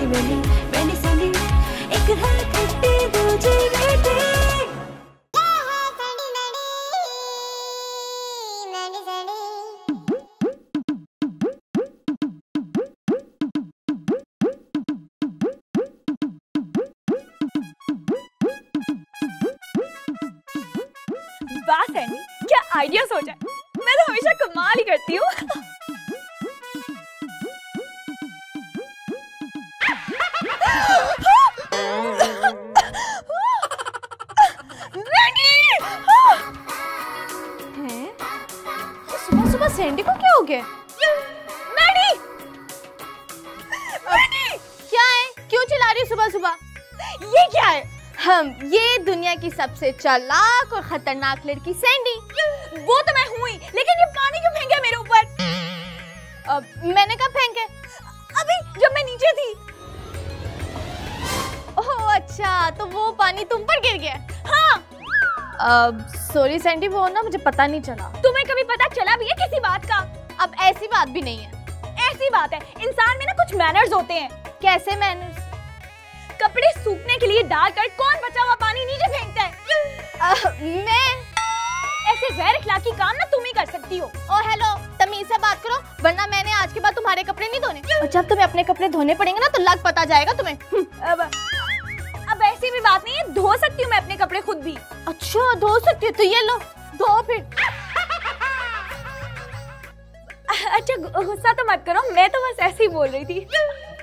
मैंने मैंने सैंडी एक है खट्टी दूजी मीठी। वाह सैंडी, क्या आइडिया सोचा है। मैं तो हमेशा कमाल ही करती हूँ। सुबह सुबह सैंडी को क्या हो गया? मैडी! क्या है? क्यों चिल्ला रही हो सुबह सुबह? ये क्या है? ये दुनिया की सबसे चालाक और खतरनाक लड़की सैंडी। वो तो मैं हूँ ही, लेकिन ये पानी क्यों फेंका मेरे ऊपर? मैंने कब फेंके? अभी जब मैं नीचे थी। ओह अच्छा, तो वो पानी तुम पर गिर गया? हाँ। सॉरी सैंडी, वो ना मुझे पता नहीं चला। तुम्हें कभी पता चला भी है किसी बात का? अब ऐसी बात भी नहीं है। ऐसी बात है, इंसान में ना कुछ मैनर्स होते हैं। कैसे मैनर्स? कपड़े सूखने के लिए डालकर कौन बचा हुआ पानी नीचे फेंकता है? मैं? ऐसे गैर इखलाकी काम ना तुम ही कर सकती हो। ओ हेलो, तमीज से बात करो, वरना मैंने आज के बाद तुम्हारे कपड़े नहीं धोने। और जब तुम्हें अपने कपड़े धोने पड़ेंगे ना तो लग पता जाएगा तुम्हें। अब ऐसी भी बात नहीं है, धो सकती हूँ मैं अपने कपड़े खुद भी। अच्छा धो सकती हो, तो ये लो धो फिर। अच्छा गुस्सा तो मत करो, मैं तो बस ऐसे ही बोल रही थी।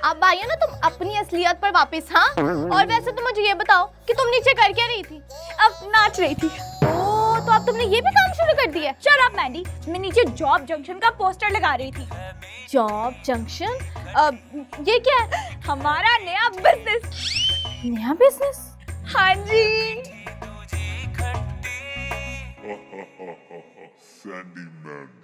अब आइए ना तुम अपनी असलियत पर वापस। हाँ, और वैसे तो मुझे ये बताओ कि तुम नीचे कर क्या रही थी? अब नाच रही थी। ओह, तो अब तुमने ये भी काम शुरू कर दिया? शट अप मैंडी, मैं नीचे जॉब जंक्शन का पोस्टर लगा रही थी। Job junction? ये क्या है? हमारा नया बिजनेस। नया बिजनेस? हाँ जी। सैंडी मैंडी।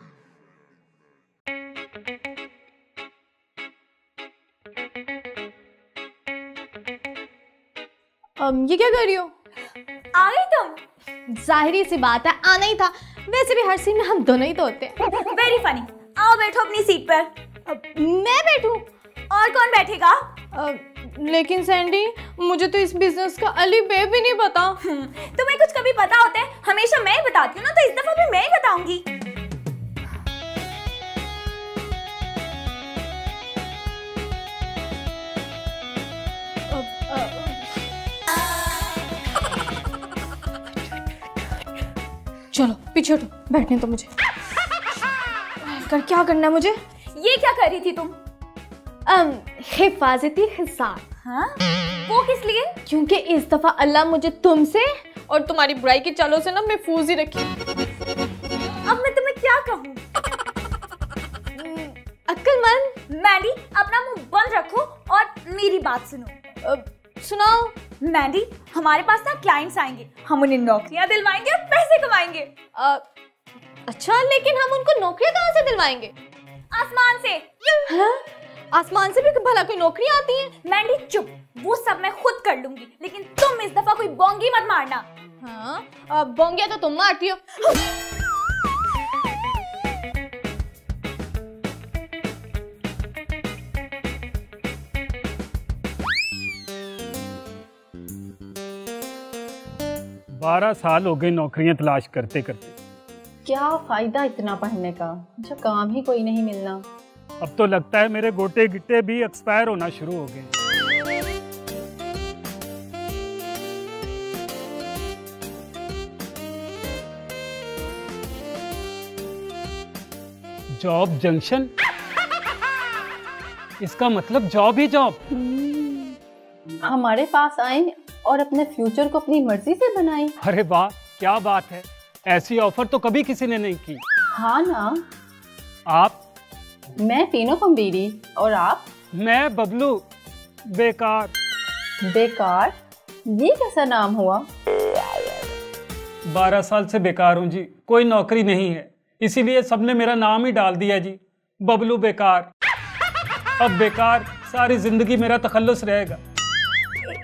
ये क्या कर रही हो? आ गई तुम? जाहिरी सी बात है, आना ही था। वैसे भी हर सीन में हम दोनों ही तो होते हैं। Very funny. आओ बैठो अपनी सीट पर। मैं बैठूं? और कौन बैठेगा? लेकिन सैंडी, मुझे तो इस बिजनेस का अली बे भी नहीं पता। तुम्हें कुछ कभी पता होता है? हमेशा मैं ही बताती हूँ ना, तो इस दफा भी मैं ही बताऊंगी। चलो पीछे हटो, बैठने तो मुझे। कर क्या करना है मुझे? ये क्या कर रही थी तुम? हिफाजती हिसाब। हाँ? वो किस लिए? क्योंकि इस दफा अल्लाह मुझे तुमसे और तुम्हारी बुराई की चालों से ना महफूज ही रखी। अब मैं तुम्हें क्या कहूँ? अक्लमंद। मैंडी, अपना मुंह बंद रखो और मेरी बात सुनो। सुनाओ। मैंडी, हमारे पास ना क्लाइंट्स आएंगे, हम उन्हें नौकरियां दिलवाएंगे और पैसे कमाएंगे। अच्छा, लेकिन हम उनको नौकरियां कहाँ से दिलवाएंगे? आसमान से। हाँ? आसमान से भी भला कोई नौकरी आती है? मैंडी चुप, वो सब मैं खुद कर लूंगी, लेकिन तुम इस दफा कोई बोंगी मत मारना। हाँ, बोंगिया तो तुम मारती हो। बारह साल हो गए नौकरियां तलाश करते करते। क्या फायदा इतना पढ़ने का जब काम ही कोई नहीं मिलना। अब तो लगता है मेरे गोटे गिट्टे भी एक्सपायर होना शुरू हो गए। जॉब जंक्शन, इसका मतलब जॉब ही जॉब। हमारे पास आए और अपने फ्यूचर को अपनी मर्जी से बनाए। अरे वाह, क्या बात है, ऐसी ऑफर तो कभी किसी ने नहीं की। हाँ ना। आप? मैं तीनों पंबीरी। और आप? मैं बबलू बेकार। बेकार? ये कैसा नाम हुआ? 12 साल से बेकार हूँ जी, कोई नौकरी नहीं है, इसीलिए सबने मेरा नाम ही डाल दिया जी, बबलू बेकार। अब बेकार सारी जिंदगी मेरा तखल्लुस रहेगा।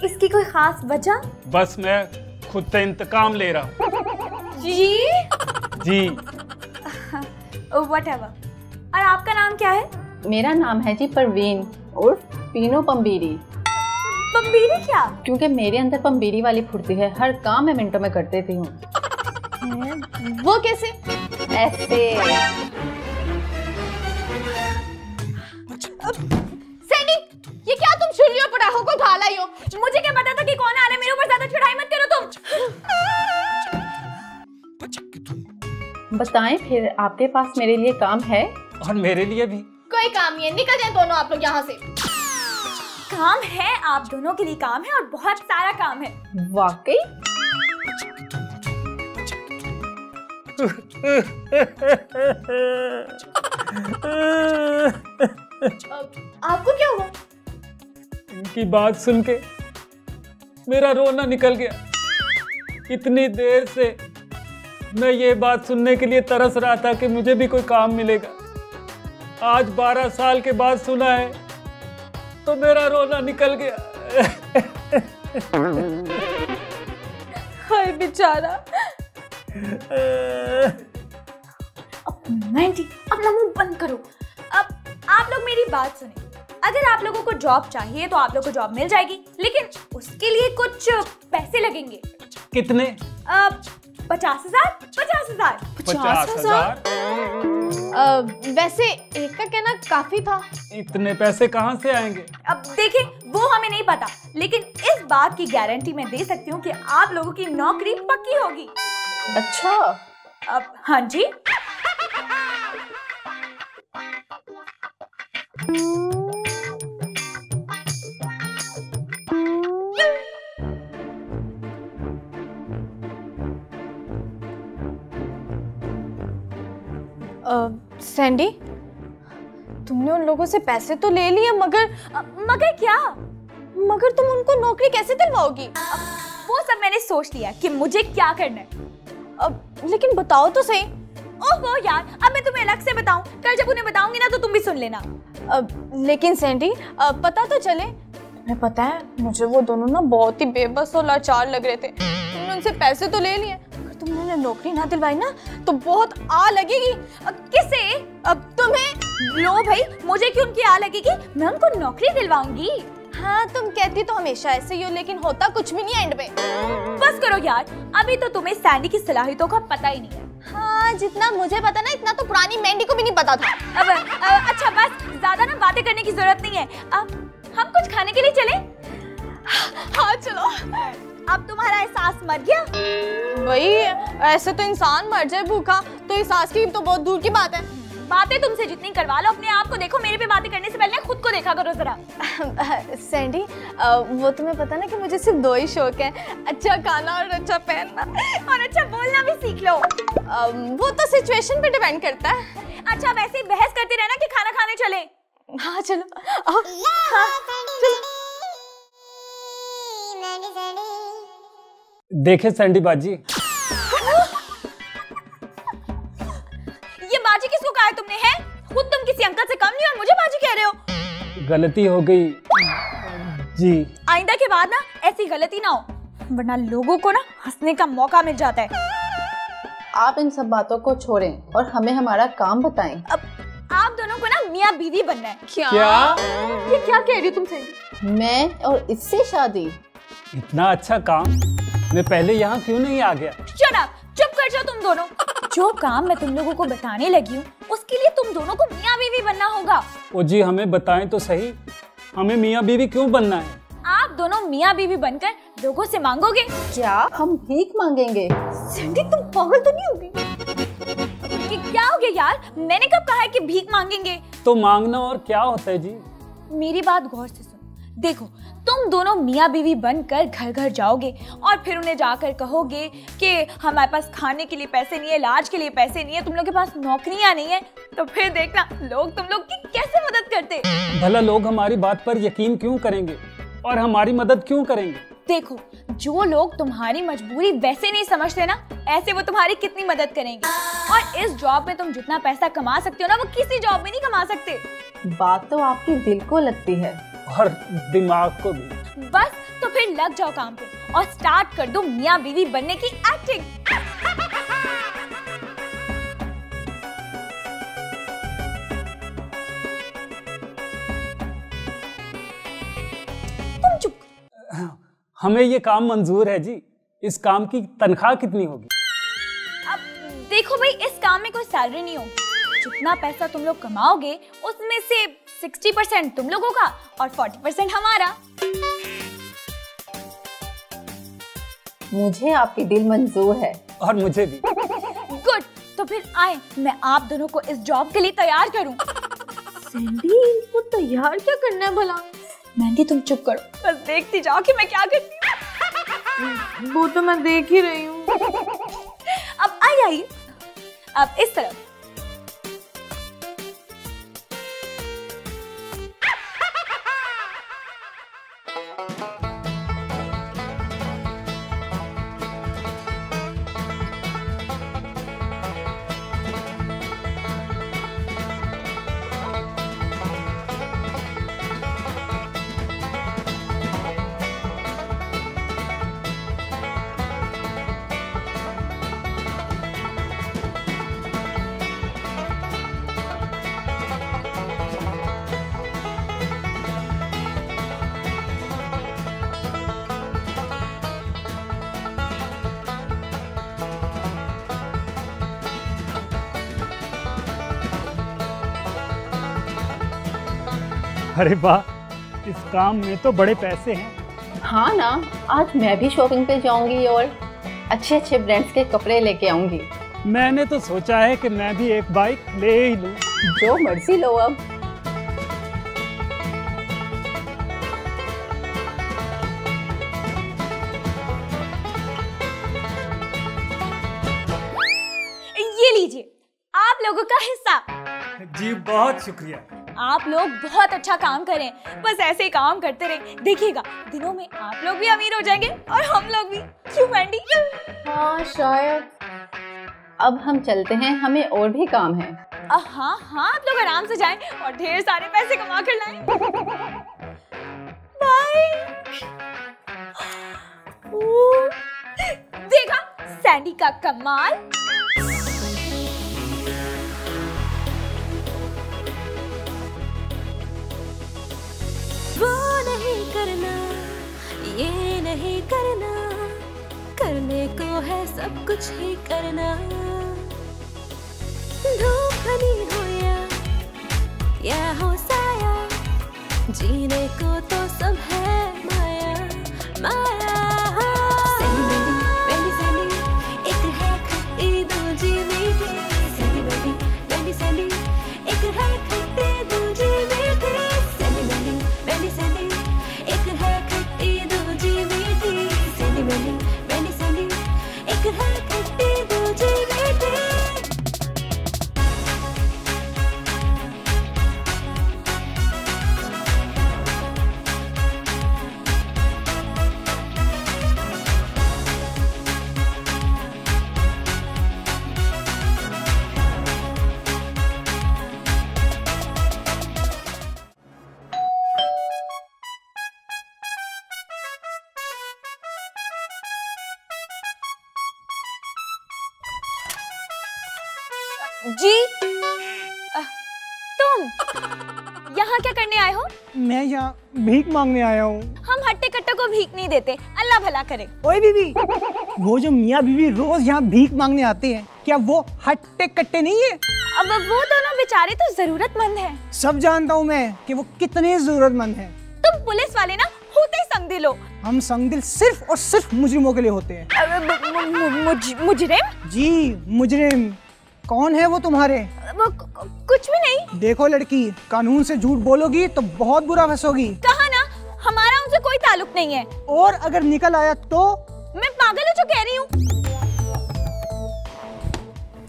इसकी कोई खास वजह? बस मैं खुद से इंतकाम ले रहा हूँ। जी। व्हाटएवर। और आपका नाम क्या है? मेरा नाम है जी परवीन उर्फ पीनो पम्बीरी। बम्बीरी क्या? क्योंकि मेरे अंदर पम्बीरी वाली फुर्ती है, हर काम मैं मिनटों में कर देती हूँ। वो कैसे? ऐसे। सैंडी, ये क्या तुम शुल्ली और पटाखों को उठा लाई हो? मुझे क्या पता था कि कौन आ रहा है, मेरे ऊपर ज्यादा चढ़ाई मत करो तुम। बताएं फिर, आपके पास मेरे लिए काम है? और मेरे लिए भी। कोई काम नहीं है, निकल जाए दोनों आप लोग यहाँ से। काम है, आप दोनों के लिए काम है और बहुत सारा काम है। वाकई? आपको क्या हुआ? इनकी बात सुन के मेरा रोना निकल गया। इतनी देर से मैं ये बात सुनने के लिए तरस रहा था कि मुझे भी कोई काम मिलेगा। आज 12 साल के बाद सुना है तो मेरा रोना निकल गया। हाय बेचारा। मैंडी, अपना मुंह बंद करो। अब आप लोग मेरी बात सुने। अगर आप लोगों को जॉब चाहिए तो आप लोगों को जॉब मिल जाएगी, लेकिन उसके लिए कुछ पैसे लगेंगे। कितने? 50,000। 50,000। 50,000? वैसे एक का कहना काफी था। इतने पैसे कहाँ से आएंगे? अब देखें, वो हमें नहीं पता, लेकिन इस बात की गारंटी मैं दे सकती हूँ कि आप लोगों की नौकरी पक्की होगी। अच्छा। अब हाँ जी। सैंडी, तुमने उन लोगों से पैसे तो ले लिए, मगर क्या? मगर तुम उनको नौकरी कैसे दिलवाओगी? वो सब मैंने सोच लिया कि मुझे क्या करना है। लेकिन बताओ तो सही। ओहो यार, अब मैं तुम्हें अलग से बताऊं? कल जब उन्हें बताऊंगी ना तो तुम भी सुन लेना। लेकिन सैंडी, पता तो चले। तुम्हें पता है, मुझे वो दोनों ना बहुत ही बेबस और लाचार लग रहे थे। तुमने उनसे पैसे तो ले लिए, अगर तुमने उन्हें नौकरी ना दिलवाई ना तो बहुत आ लगेगी। किसे? अब तुम्हें। लो भाई, मुझे क्यों उनकी आ लगेगी? मैं उनको नौकरी दिलवाऊंगी। हाँ, तुम कहती तो हमेशा ऐसे ही हो, लेकिन होता कुछ भी नहीं एंड पे। बस करो यार, अभी तो तुम्हें सैंडी की सलाहियतों का पता ही नहीं है। हाँ, जितना मुझे पता ना, इतना तो पुरानी मैंडी को भी नहीं पता था। अब अच्छा, बस ज्यादा ना बातें करने की जरूरत नहीं है। अब हम कुछ खाने के लिए चलें? हाँ चलो। अब तुम्हारा एहसास मर गया? भाई, ऐसे तो इंसान मर जाए भूखा, तो एहसास की तो बहुत दूर की बात है। बातें तुमसे जितनी करवा लो, अपने आप को देखो। मेरे पे बातें करने से पहले खुद को देखा करो जरा। सैंडी, वो तुम्हें पता ना कि मुझे सिर्फ 2 ही शौक है, अच्छा खाना और अच्छा पहनना। और अच्छा बोलना भी सीख लो। वो तो सिचुएशन पे डिपेंड करता है। अच्छा, वैसे ही बहस करते रहना कि खाना खाने चले। हाँ चलो। हाँ चलो। देखे सैंडी बाजी, ये बाजी किसको कहा है तुमने? है खुद तुम किसी अंकल से कम नहीं और मुझे बाजी कह रहे हो। गलती हो गई जी। आइंदा के बाद ना ऐसी गलती ना हो, वरना लोगों को ना हंसने का मौका मिल जाता है। आप इन सब बातों को छोड़ें और हमें हमारा काम बताएं। अब आप दोनों को ना मियाँ बीवी बनना है। क्या? ये क्या कह रही हो तुम सैंडी? मैं और इससे शादी? इतना अच्छा काम मैं पहले यहाँ क्यों नहीं आ गया? शट अप, चुप कर जाओ तुम दोनों। जो काम मैं तुम लोगों को बताने लगी हूँ, उसके लिए तुम दोनों को मियाँ बीवी बनना होगा। ओ जी, हमें बताएं तो सही, हमें मियाँ बीवी क्यों बनना है? आप दोनों मियाँ बीवी बनकर लोगों से मांगोगे। क्या हम भीख मांगेंगे? सैंडी, तुम पागल तो नहीं होगी? क्या हो गया यार? मैंने कब कहा है कि भीख मांगेंगे? तो मांगना और क्या होता है जी? मेरी बात गौर से सुनो। देखो, तुम दोनों मियाँ बीवी बनकर घर घर जाओगे और फिर उन्हें जाकर कहोगे कि हमारे पास खाने के लिए पैसे नहीं है, इलाज के लिए पैसे नहीं है, तुम लोग के पास नौकरियां नहीं है। तो फिर देखना लोग तुम लोग की कैसे मदद करते। भला लोग हमारी बात पर यकीन क्यों करेंगे और हमारी मदद क्यों करेंगे? देखो, जो लोग तुम्हारी मजबूरी वैसे नहीं समझते ना, ऐसे वो तुम्हारी कितनी मदद करेंगे। और इस जॉब में तुम जितना पैसा कमा सकते हो ना, वो किसी जॉब में नहीं कमा सकते। बात तो आपके दिल को लगती है और दिमाग को भी। बस तो फिर लग जाओ काम पे और स्टार्ट कर दो मियाँ बीवी बनने की एक्टिंग। हमें ये काम मंजूर है जी। इस काम की तनख्वाह कितनी होगी? अब देखो भाई, इस काम में कोई सैलरी नहीं होगी। जितना पैसा तुम लोग कमाओगे उसमें से 60% तुम लोगों का और 40% हमारा। मुझे आपकी डील मंजूर है। और मुझे भी। गुड, तो फिर आए मैं आप दोनों को इस जॉब के लिए तैयार करूं। सैंडी, इनको तैयार क्या करना है भला? मेहंदी तुम चुप करो, बस देखती जाओ कि मैं क्या करती हूँ। वो तो मैं देख ही रही हूँ। अब आइए, अब इस तरफ। अरे वाह, इस काम में तो बड़े पैसे हैं। हाँ ना, आज मैं भी शॉपिंग पे जाऊंगी और अच्छे अच्छे ब्रांड्स के कपड़े लेके आऊंगी। मैंने तो सोचा है कि मैं भी एक बाइक ले ही लूं। जो मर्जी लो अब। ये लीजिए आप लोगों का हिस्सा। जी बहुत शुक्रिया। आप लोग बहुत अच्छा काम करें, बस ऐसे ही काम करते रहे। देखिएगा दिनों में आप लोग भी अमीर हो जाएंगे और हम लोग भी। क्यों मैंडी? हाँ शायद। अब हम चलते हैं, हमें और भी काम है। हाँ हाँ, आप लोग आराम से जाएं और ढेर सारे पैसे कमा कर लाएं। बाय। देखा सैंडी का कमाल। वो नहीं करना, ये नहीं करना, करने को है सब कुछ ही करना। धूप बनी हो या हो साया, जीने को तो सब है माया माया। सैंडी सैंडी एक है खट्टी दूजी मीठी। सैंडी सैंडी एक है खट्टी दूजी मीठी। सैंडी सैंडी एक है खट्टी दूजी मीठी। सैंडी एक है खट्टी दूजी मीठी। जी तुम यहाँ क्या करने आए हो? मैं यहाँ भीख मांगने आया हूँ। हम हट्टे कट्टे को भीख नहीं देते, अल्लाह भला करे। ओए बीबी, वो जो मियाँ बीवी रोज यहाँ भीख मांगने आते हैं, क्या वो हट्टे कट्टे नहीं है? अब वो दोनों बेचारे तो जरूरतमंद हैं। सब जानता हूँ मैं कि वो कितने जरूरतमंद हैं। तुम पुलिस वाले ना होते ही संगदिल हो। हम संगदिल सिर्फ और सिर्फ मुजरिमों के लिए होते हैं। मुजरिम? जी मुजरिम। कौन है वो तुम्हारे? वो कुछ भी नहीं। देखो लड़की, कानून से झूठ बोलोगी तो बहुत बुरा फंसोगी। कहा ना, हमारा उनसे कोई ताल्लुक नहीं है। और अगर निकल आया तो? मैं पागल हूँ जो कह रही हूँ।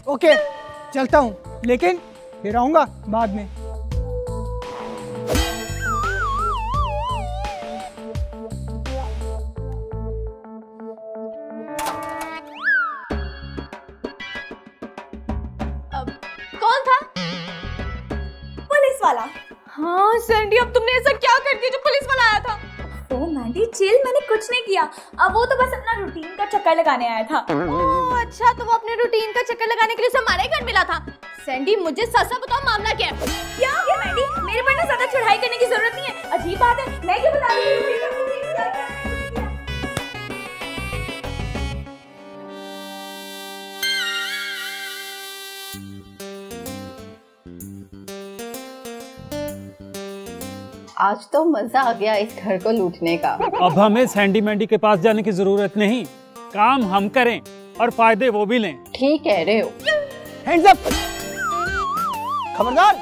ओके चलता हूँ, लेकिन फिर आऊंगा बाद में। कौन था? पुलिस वाला। हाँ सैंडी, अब तुमने ऐसा क्या कर दिया जो पुलिस वाला आया था? ओ मैंडी चिल, मैंने कुछ नहीं किया। अब वो तो बस अपना रूटीन का चक्कर लगाने आया था। ओह अच्छा, तो वो अपने रूटीन का चक्कर लगाने के लिए हमारे घर मिला था। सैंडी मुझे सच सच बताओ, मामला क्या है? क्या हो गया मैंडी? मेरे पर ना ज्यादा चढ़ाई करने की जरूरत नहीं है। अजीब बात है, मैं क्यों बता रही हूँ? आज तो मजा आ गया इस घर को लूटने का। अब हमें सैंडी मैंडी के पास जाने की जरूरत नहीं, काम हम करें और फायदे वो भी लें। ठीक कह रहे हो। Hands up. खबरदार,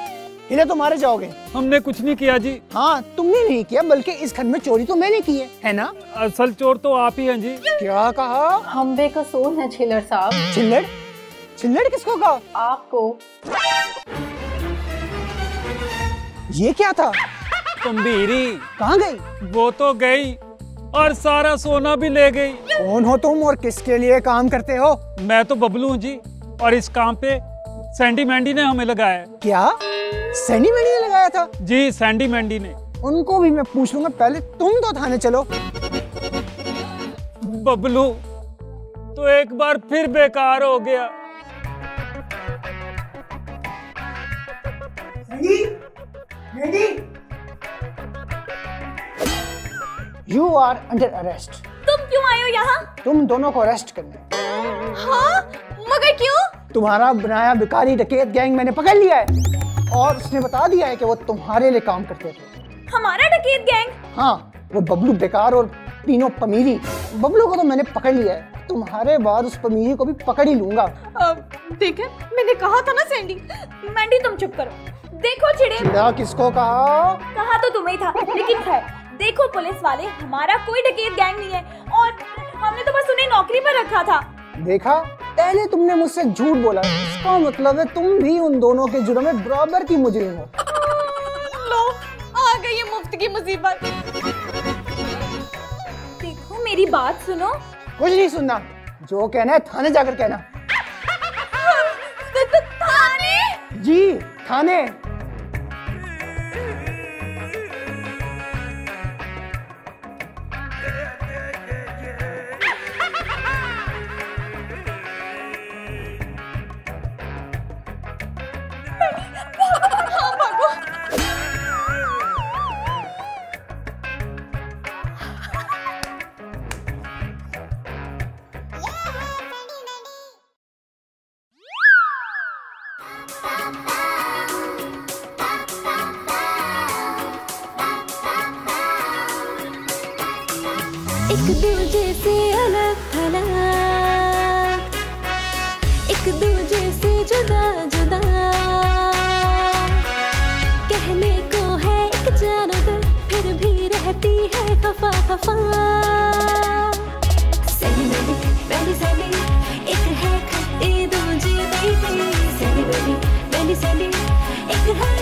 हिले तो मारे जाओगे। हमने कुछ नहीं किया जी। हाँ, तुमने नहीं किया, बल्कि इस घर में चोरी तो मैंने की है ना? असल चोर तो आप ही हैं जी। क्या कहा? हम बेकसूर हैं छिल्लर साहब। चिल्लड़? चिल्लड़ किसको कहा? आपको। ये क्या था? तंबीरी। कहाँ गई? वो तो गई और सारा सोना भी ले गई। कौन हो तुम और किसके लिए काम करते हो? मैं तो बबलू हूँ जी, और इस काम पे सैंडी मैंडी ने हमें लगाया है। क्या सैंडी मैंडी ने लगाया था? जी, सैंडी मैंडी ने। उनको भी मैं पूछ लूंगा, पहले तुम तो थाने चलो। बबलू तो एक बार फिर बेकार हो गया। You are under arrest. तुम क्यों आए हो यहाँ? तुम दोनों को अरेस्ट करना। हाँ, मगर क्यों? तुम्हारा बनाया भिखारी डकैत गैंग मैंने पकड़ लिया है और उसने बता दिया है कि वो तुम्हारे लिए काम करते थे। हमारा डकैत गैंग? हाँ, वो बबलू बेकार और पीनो पमीरी। बबलू को तो मैंने पकड़ लिया है, तुम्हारे बाद उस पमीरी को भी पकड़ ही लूंगा। ठीक है, मैंने कहा था ना सैंडी। मैंडी तुम चुप करो। देखो चिड़े, चिड़ा किसको कहा? कहा तो तुम्हें था, लेकिन खैर देखो पुलिस वाले, हमारा कोई डकैत गैंग नहीं है और हमने तो बस उन्हें नौकरी पर रखा था। देखा, पहले तुमने मुझसे झूठ बोला, इसका मतलब है तुम भी उन दोनों के जुर्म में बराबर की मुजरिम हो। लो, आ गई ये मुफ्त की मुसीबत। देखो मेरी बात सुनो। कुछ नहीं सुनना, जो कहना है थाने जाकर कहना। थाने? जी, थाने। एक दूजे से अलग थलग, एक दूजे से जुदा जुदा, कहने को है एक जानवर, फिर भी रहती है खफा खफा। सैंडी मैंडी सैंडी, एक है खट्टी दूजी मीठी। सैंडी मैंडी सैंडी, एक है